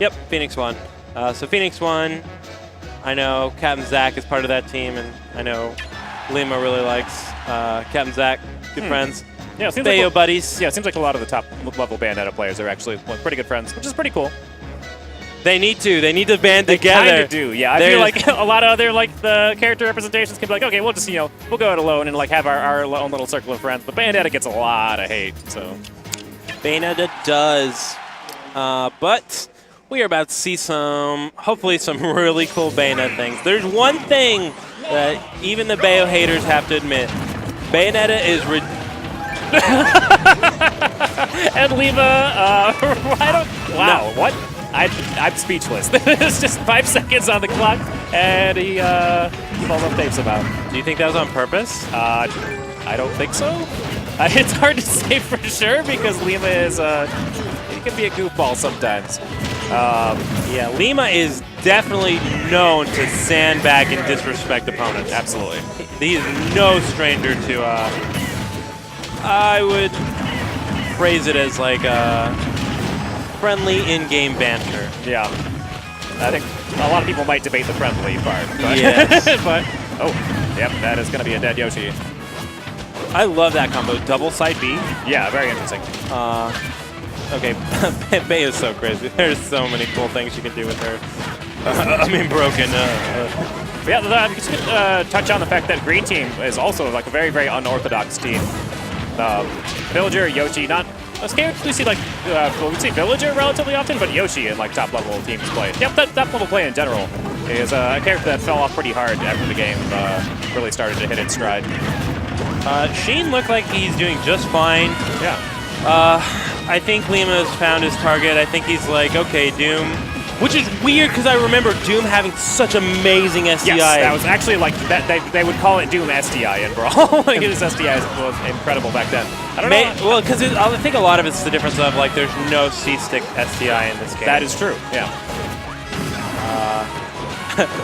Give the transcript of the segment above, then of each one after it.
Yep, Phoenix won. So Phoenix won. I know Captain Zach is part of that team, and I know Lima really likes Captain Zach. Good friends. Yeah, it seems Bayo like buddies. Yeah, it seems like a lot of the top level Bayonetta players are actually pretty good friends, which is pretty cool. They need to. They need to band together. They kind of do, yeah. I feel like a lot of other the character representations can be like, okay, we'll just we'll go it alone and have our own little circle of friends. But Bayonetta gets a lot of hate, so. Bayonetta does, but we are about to see hopefully some really cool Bayonetta things. There's one thing that even the Bayo haters have to admit: Bayonetta is and Lima, wow, what? I'm speechless. It's just 5 seconds on the clock, and he falls off tape somehow. Do you think that was on purpose? I don't think so. It's hard to say for sure because Lima is he can be a goofball sometimes. Yeah, Lima is definitely known to sandbag and disrespect opponents. Absolutely. He is no stranger to, I would phrase it as friendly in-game banter. Yeah. I think a lot of people might debate the friendly part. But yes. But, oh, yep, that is going to be a dead Yoshi. I love that combo. Double side B. Yeah, very interesting. Okay, Bay is so crazy. There's so many cool things you can do with her. I mean, broken. Yeah, just touch on the fact that Green Team is also a very, very unorthodox team. Villager, Yoshi, not scared. We see we see Villager relatively often, but Yoshi in top level teams play. Yep, top level play in general is a character that fell off pretty hard after the game really started to hit its stride. Sheen looked like he's doing just fine. Yeah. I think Lima's found his target. I think he's like, okay, Doom. Which is weird because I remember Doom having such amazing SDI. Yes, that was actually that. They would call it Doom SDI in Brawl. His SDI was incredible back then. I don't know. Well, because I think a lot of it's the difference of there's no C-stick SDI in this game. That is true. Yeah.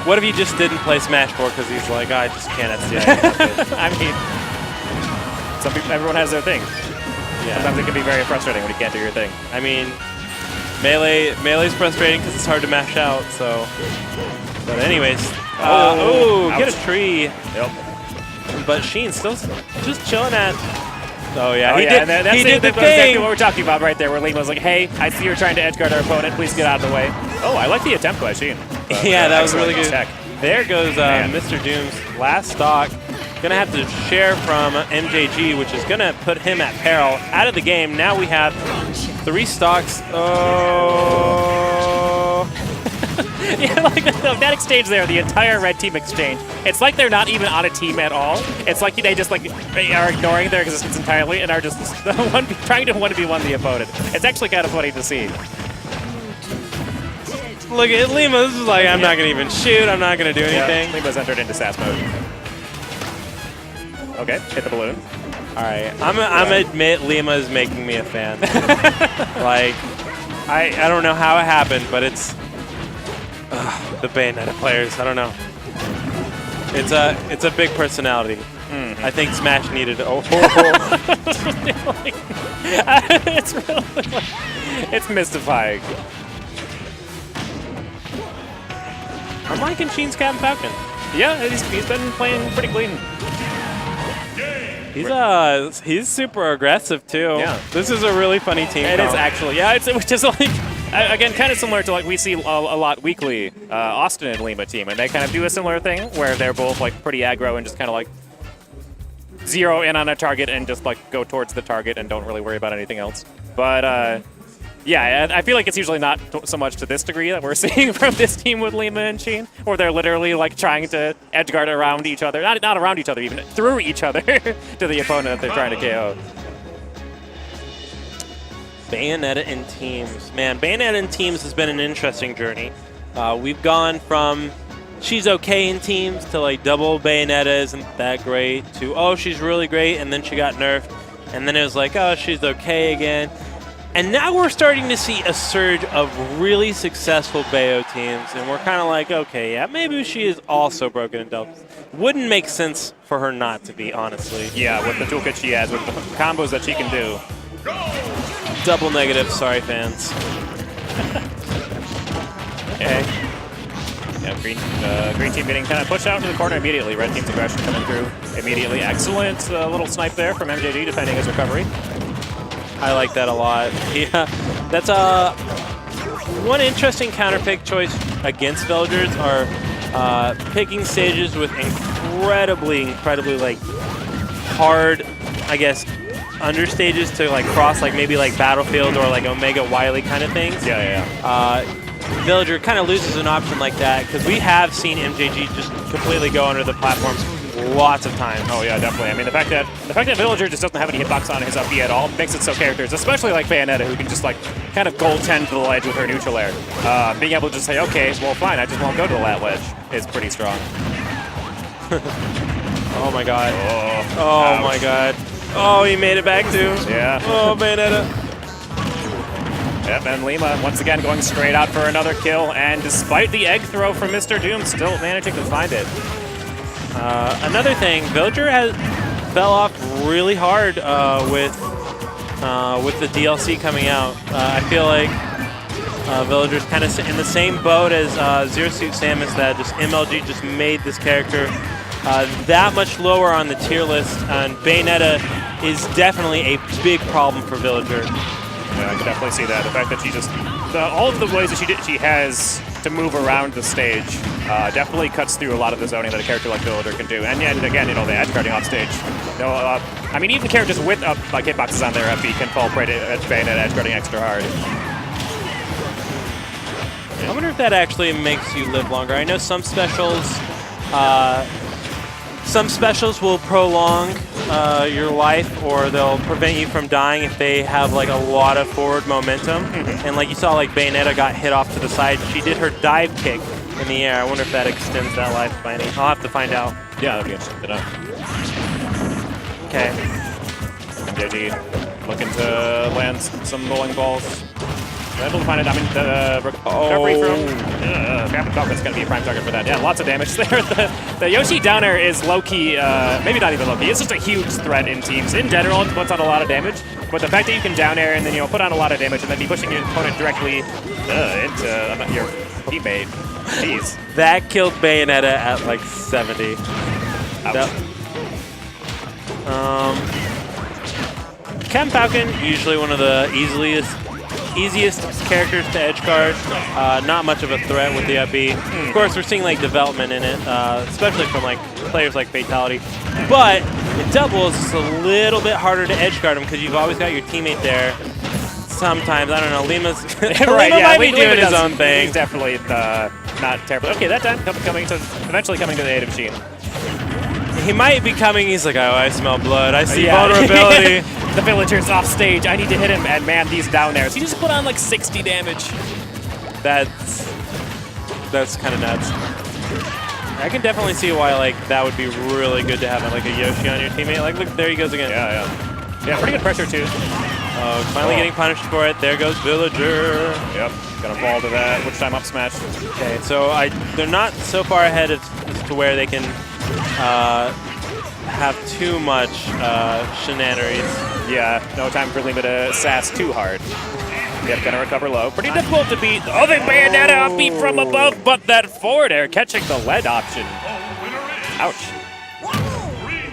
What if he just didn't play Smash 4 because he's like, I just can't SDI. I mean, everyone has their thing. Yeah. Sometimes it can be very frustrating when you can't do your thing. I mean, Melee's frustrating because it's hard to mash out, so. But anyways. Get a tree. Yep. But Sheen still just chilling at. Oh, yeah. He did the thing. Exactly what we're talking about right there, where Lima was like, hey, I see you're trying to edgeguard our opponent. Please get out of the way. Oh, I like the attempt by Sheen. Yeah, that was really good. Check. There goes Mr. Doom's last stock. Gonna have to share from MJG, which is gonna put him at peril out of the game. Now we have 3 stocks. Oh. Yeah, that exchange there, the entire red team exchange. It's like they're not even on a team at all. It's like they just are ignoring their existence entirely and are just trying to 1v1 the opponent. It's actually kind of funny to see. Look at Lima. This is like, I'm not gonna even shoot. I'm not gonna do anything. Yeah, Lima's entered into sass mode. Okay, hit the balloon. All right, I'm gonna admit Lima is making me a fan. I don't know how it happened, but it's the Bayonetta players. I don't know. It's a big personality. Mm-hmm. I think Smash needed. It's mystifying. I'm liking Sheen's Captain Falcon. Yeah, he's been playing pretty clean. He's super aggressive too. Yeah, this is a really funny team. It is actually, yeah. Which is again kind of similar to we see a lot weekly Austin and Lima team, and they kind of do a similar thing where they're both pretty aggro and just kind of zero in on a target and just go towards the target and don't really worry about anything else. But yeah, I feel like it's usually not so much to this degree that we're seeing from this team with Lima and Sheen, where they're literally trying to edgeguard around each other, not around each other, even through each other to the opponent that they're trying to KO. Bayonetta in teams. Man, Bayonetta in teams has been an interesting journey. We've gone from she's okay in teams to double Bayonetta isn't that great to, oh, she's really great, and then she got nerfed, and then it was oh, she's okay again. And now we're starting to see a surge of really successful Bayo teams, and we're kind of okay, yeah, maybe she is also broken in doubles. Wouldn't make sense for her not to be, honestly. Yeah, with the toolkit she has, with the combos that she can do. Double negative, sorry fans. Okay. Yeah, green team getting kind of pushed out into the corner immediately. Red team's aggression coming through immediately. Excellent little snipe there from MJG defending his recovery. I like that a lot. Yeah, that's one interesting counter pick choice against villagers are picking stages with incredibly like hard, I guess, understages to like cross like maybe like Battlefield or like Omega Wily kind of things. Yeah. Villager kind of loses an option like that because we have seen MJG just completely go under the platforms lots of times. Oh yeah, definitely. I mean, the fact that Villager just doesn't have any hitbox on his up B at all makes it so characters, especially like Bayonetta, who can just like kind of goaltend to the ledge with her neutral air. Being able to just say, okay, well fine, I just won't go to the lat ledge is pretty strong. Oh my god. Oh my god. Oh, he made it back too. Yeah. Oh, Bayonetta. Yep, and Lima once again going straight out for another kill, and despite the egg throw from Mr. Doom, still managing to find it. Another thing, Villager fell off really hard with the DLC coming out. I feel like Villager's kind of in the same boat as Zero Suit Samus, that just MLG just made this character that much lower on the tier list, and Bayonetta is definitely a big problem for Villager. Yeah, I can definitely see that. The fact that she just, all of the ways that she has to move around the stage definitely cuts through a lot of the zoning that a character like Villager can do. And yet again, you know, the edge guarding off stage. I mean, even characters with like hitboxes on their FB can fall prey to Bayonetta edge guarding extra hard. I wonder if that actually makes you live longer. I know some specials will prolong your life, or they'll prevent you from dying if they have like a lot of forward momentum. And like you saw, like Bayonetta got hit off to the side. She did her dive kick in the air. I wonder if that extends that life by any. I'll have to find out. Yeah, that'd be interesting to know. Okay. MJG looking to land some bowling balls. Able to find it. I mean, the recovery from Captain Falcon's going to be a prime target for that. Yeah, lots of damage there. The Yoshi down air is low-key, maybe not even low-key. It's just a huge threat in teams. In general, it puts on a lot of damage. But the fact that you can down air and then, you know, put on a lot of damage and then be pushing your opponent directly into your teammate. Jeez. That killed Bayonetta at like 70. Ouch. Captain Falcon, usually one of the easiest characters to edge guard. Not much of a threat with the up B. Of course, we're seeing like development in it, especially from like players like Fatality. But in doubles, it's a little bit harder to edge guard him because you've always got your teammate there. Sometimes, I don't know, Lima's right, Lima might be doing his own thing. He's definitely not terrible. Okay, that time eventually coming to the aid of Sheen. He might be coming. He's like, oh, I smell blood. I see vulnerability. The Villager's off stage. I need to hit him, and man, these down airs. He just put on like 60 damage. That's kind of nuts. I can definitely see why like that would be really good to have like a Yoshi on your teammate. Like, look, there he goes again. Yeah, pretty good pressure too. Finally getting punished for it. There goes Villager. Yep, gonna fall to that. Which time up smash? Okay, so they're not so far ahead as to where they can have too much shenanigans. Yeah, no time for Lima to sass too hard. Yep, gonna recover low. Pretty difficult to beat. Oh, the Bayonetta upbeat from above, but that forward air catching the lead option. Ouch.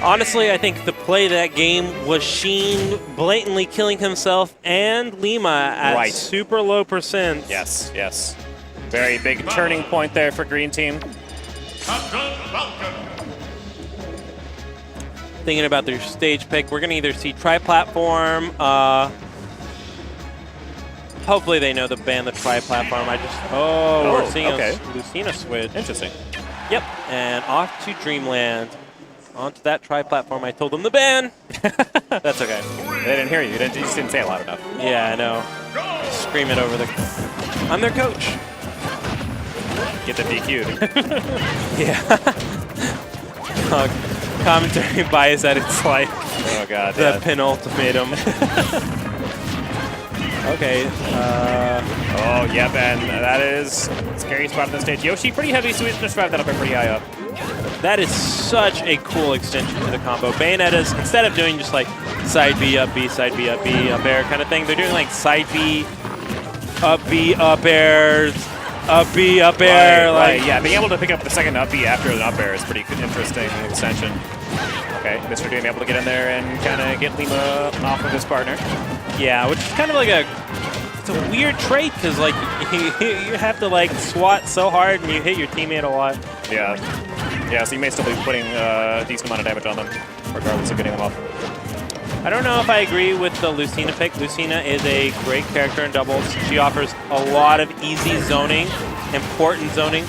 Honestly, I think the play of that game was Sheen blatantly killing himself and Lima at super low percent. Yes. Very big turning point there for Green Team. Thinking about their stage pick, we're going to either see tri-platform. Hopefully they know the ban the tri-platform. We're seeing a Lucina switch. Interesting. Yep, and off to Dreamland. Onto that tri-platform. I told them the ban. That's okay. They didn't hear you. You just didn't say it loud enough. Yeah, I know. Scream it over the... I'm their coach. Get them DQ'd. Yeah. Commentary bias at its like the penultimatum. Okay. Oh, yep, and that is a scary spot on the stage. Yoshi, pretty heavy, so he's going to drive that up and pretty high up. That is such a cool extension to the combo. Bayonetta's, instead of doing just like side B, up B, side B, up air kind of thing, they're doing like side B, up airs, up B, up air. Right, yeah, being able to pick up the second up B after an up air is pretty interesting extension. Okay, Mr. Doom able to get in there and kind of get Lima off of his partner. Yeah, which is kind of like it's a weird trait because like you have to like swat so hard and you hit your teammate a lot. Yeah. Yeah, so you may still be putting a decent amount of damage on them, regardless of getting them off. I don't know if I agree with the Lucina pick. Lucina is a great character in doubles. She offers a lot of easy zoning, important zoning.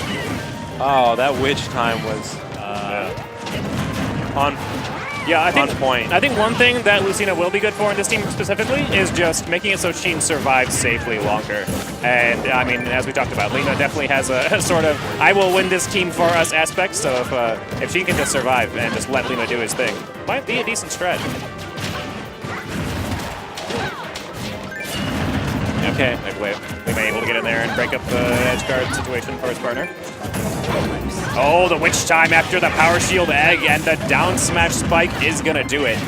Oh, that witch time was on point. I think one thing that Lucina will be good for in this team specifically is just making it so Sheen survives safely longer. And I mean, as we talked about, Lima definitely has a sort of I will win this team for us aspect. So if Sheen can just survive and just let Lima do his thing, might be a decent strat. Okay. Lima able to get in there and break up the edge guard situation for his partner. Oh, the witch time after the power shield egg and the down smash spike is gonna do it.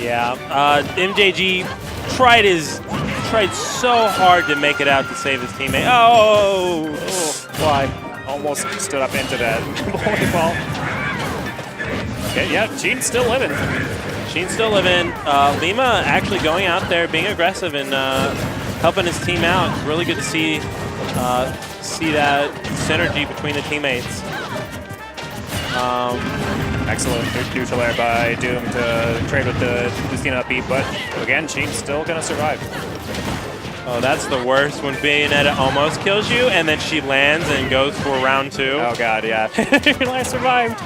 Yeah, MJG tried so hard to make it out to save his teammate. Oh, Why? Almost stood up into that volleyball. Okay, yeah, Sheen's still living. Sheen's still living. Lima actually going out there, being aggressive and helping his team out. It's really good to see that synergy between the teammates. Excellent neutral air by Doom to trade with the Lucina upbeat, but again, Sheen's still gonna survive. Oh, that's the worst when Bayonetta almost kills you and then she lands and goes for round 2. Oh god, yeah. I survived.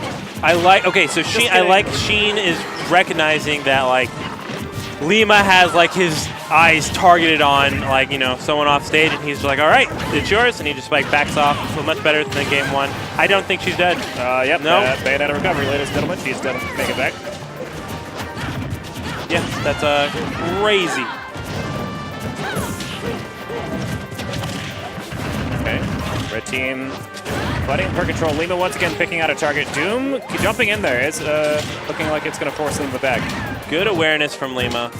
I like Sheen is recognizing that like Lima has like his eyes targeted on like, you know, someone off stage and he's like, all right, it's yours, and he just like backs off. So much better than game 1. I don't think she's dead. Yep, no. Bayonetta recovery, ladies and gentlemen. She's gonna make it back. Yeah, that's crazy. Okay, red team fighting per control. Lima once again picking out a target. Doom jumping in there. It's looking like it's gonna force Lima back. Good awareness from Lima.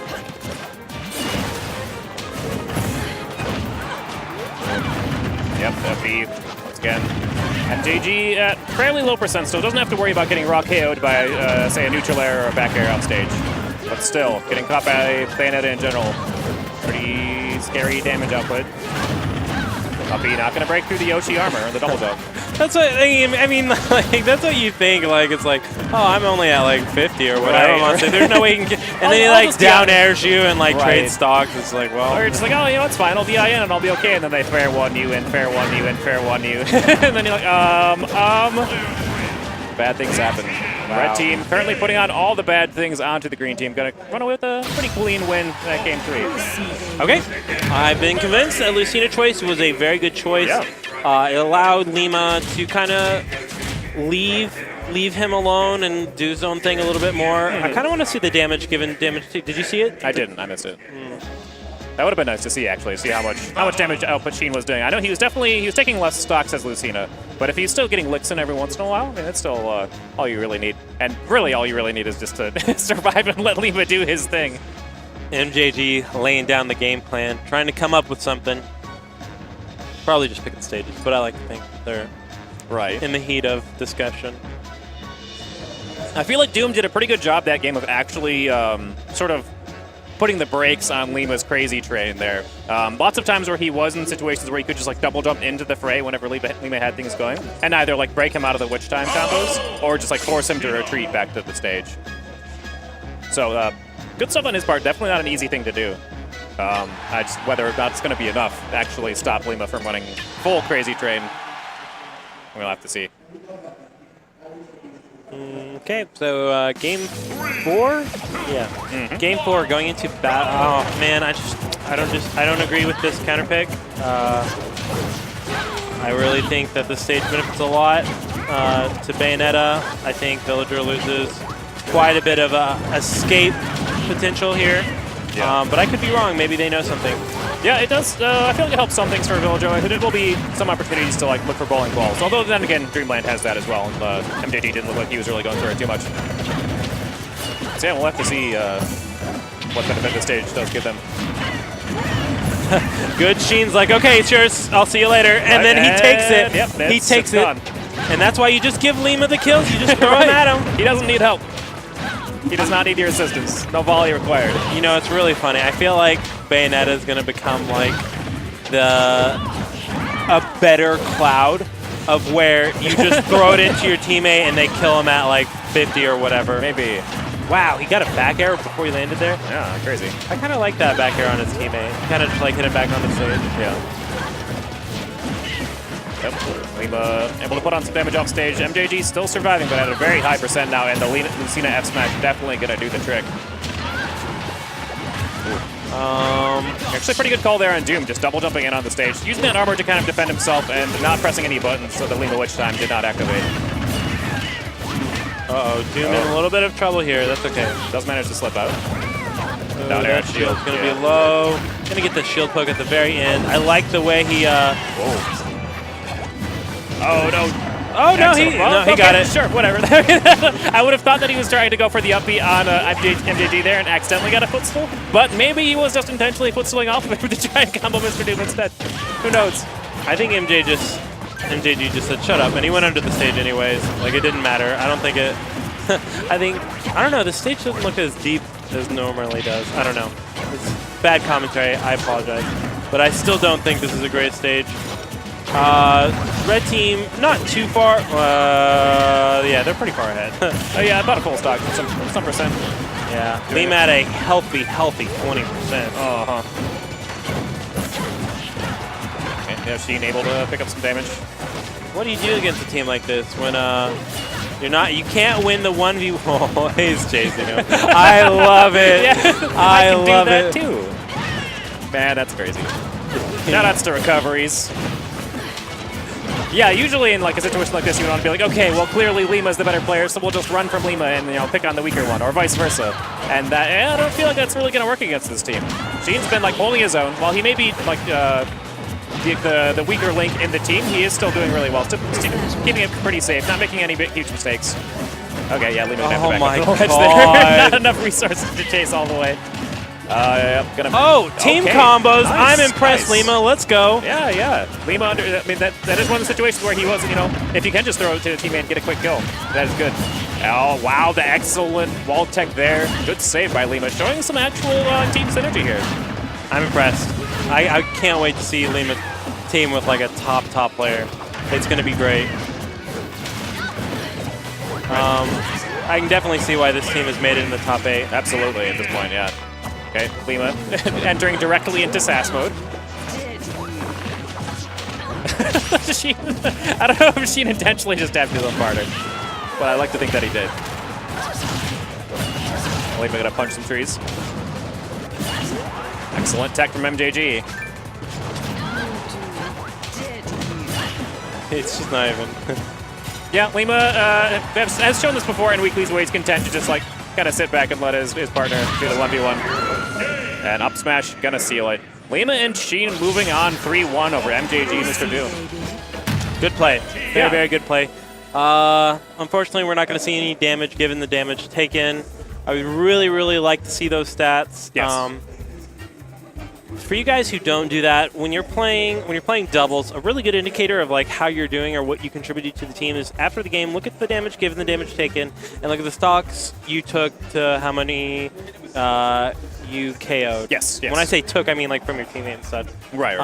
Yep, FE once again. MJG at fairly low percent still. Doesn't have to worry about getting raw KO'd by, say, a neutral air or a back air off stage. But still, getting caught by Bayonetta in general. Pretty scary damage output. Puppy not going to break through the Yoshi armor or the double dog. That's what I mean. Like that's what you think. Like it's like, oh, I'm only at like 50 or whatever. Right. So there's no way you can get. And then he like down airs you and like trade stocks. It's like, well. Or you're just like, oh, you know, it's fine. I'll DIN and I'll be okay. And then they fair one you and fair one you and fair one you. And then you're like, bad things happen. Wow. Red team currently putting on all the bad things onto the green team. Gonna run away with a pretty clean win at game 3. Okay, I've been convinced that Lucina choice was a very good choice. Yeah. It allowed Lima to kind of leave him alone and do his own thing a little bit more. I kind of want to see the damage given. Did you see it? I didn't. I missed it. That would have been nice to see, actually, see how much damage output Sheen was doing. I know he was taking less stocks as Lucina, but if he's still getting licks in every once in a while, I mean, that's still all you really need. And really, all you really need is just to survive and let Lima do his thing. MJG laying down the game plan, trying to come up with something. Probably just picking stages, but I like to think they're right in the heat of discussion. I feel like Doom did a pretty good job that game of actually sort of putting the brakes on Lima's crazy train there. Lots of times where he was in situations where he could just like double jump into the fray whenever Lima had things going, and either like break him out of the witch time combos or just like force him to retreat back to the stage. So good stuff on his part. Definitely not an easy thing to do. Whether or not it's going to be enough to actually stop Lima from running full crazy train, we'll have to see. Okay, so game 4? Yeah. Game 4 going into battle. Oh man, I don't agree with this counter pick. I really think that the stage benefits a lot to Bayonetta. I think Villager loses quite a bit of escape potential here. Yeah. But I could be wrong. Maybe they know something. Yeah, it does. I feel like it helps some things for Villager. There will be some opportunities to like look for bowling balls. Although then again, Dreamland has that as well. And MJG didn't look like he was really going through it too much. So yeah, we'll have to see what benefit the stage does give them. Good. Sheen's like, okay, it's yours. I'll see you later. And then he takes it. Yep, he takes it. gone. And that's why you just give Lima the kills. You just throw him at him. He doesn't need help. He does not need your assistance. No volley required. You know, it's really funny. I feel like Bayonetta is going to become like a better Cloud of where you just throw it into your teammate and they kill him at like 50 or whatever. Maybe. Wow, he got a back arrow before he landed there. Yeah, crazy. I kind of like that back arrow on his teammate. Kind of just like hit him back on the stage. Yeah. Yep. Lima able to put on some damage off stage. MJG still surviving, but at a very high percent now, and the Lucina F smash definitely gonna do the trick. Actually, pretty good call there on Doom, just double jumping in on the stage, using that armor to kind of defend himself and not pressing any buttons, so the Lima Witch time did not activate. Uh-oh, Doom in a little bit of trouble here. That's okay. Does manage to slip out. Down air shield's gonna be low. Gonna get the shield poke at the very end. I like the way he. Oh no. Oh no, he got it. Sure, whatever. I would have thought that he was trying to go for the upbeat on MJG there and accidentally got a footstool, but maybe he was just intentionally footstooling off of him to try and combo Mr. Doom instead. Who knows? I think MJG just said shut up, and he went under the stage anyways. Like it didn't matter. I don't think it. I don't know. The stage doesn't look as deep as normally does. I don't know. It's bad commentary. I apologize, but I still don't think this is a great stage. Red team, not too far. Yeah, they're pretty far ahead. Oh yeah, about a full stock, some percent. Yeah, Lima at a healthy 20%. Uh-huh. Okay, yeah, Sheen able to pick up some damage. What do you do against a team like this when you can't win the 1v1? Oh, he's chasing him. I love it. Yeah, I can love do that it too. Man, that's crazy. Shoutouts to recoveries. Yeah, usually in like a situation like this, you want to be like, okay, well clearly Lima's the better player, so we'll just run from Lima and pick on the weaker one, or vice versa. And I don't feel like that's really going to work against this team. Sheen's been like holding his own, while he may be like the weaker link in the team. He is still doing really well, still keeping it pretty safe, not making any huge mistakes. Okay, yeah, Lima's gonna have to back up the ledge there. Not enough resources to chase all the way. Team combos. Nice, I'm impressed, nice. Lima. Let's go. Yeah. Lima I mean, that is one of the situations where he wasn't, if you can just throw it to the teammate and get a quick kill, that is good. Oh, wow, the excellent wall tech there. Good save by Lima, showing some actual team synergy here. I'm impressed. I can't wait to see Lima team with like a top player. It's going to be great. I can definitely see why this team has made it in the top 8. Absolutely, at this point, yeah. Okay, Lima entering directly into SAS mode. I don't know if Sheen intentionally just tapped his own partner, but I like to think that he did. Lima gonna punch some trees. Excellent tech from MJG. It's just not even. Yeah, Lima has shown this before in weeklies where he's content to just like kind of sit back and let his partner do the 1v1. And up smash, gonna seal it. Lima and Sheen moving on 3-1 over MJG and Mr. Doom. Good play. Very good play. Unfortunately, we're not going to see any damage given the damage taken. I would really like to see those stats. Yes. For you guys who don't do that, when you're playing doubles, a really good indicator of like how you're doing or what you contributed to the team is after the game, look at the damage given, the damage taken, and look at the stocks you took to how many you KO'd. Yes. When I say took, I mean like from your teammate and such. Right.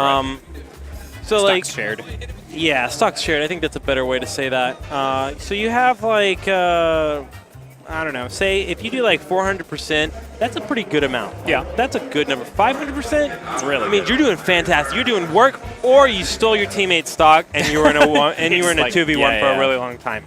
So stocks like shared. Yeah, stocks shared. I think that's a better way to say that. So you have like I don't know. Say if you do like 400%, that's a pretty good amount. Yeah, that's a good number. 500%. It's really. I mean, you're doing fantastic. You're doing work, or you stole your teammate's stock and you were in a 2v1 for a really long time.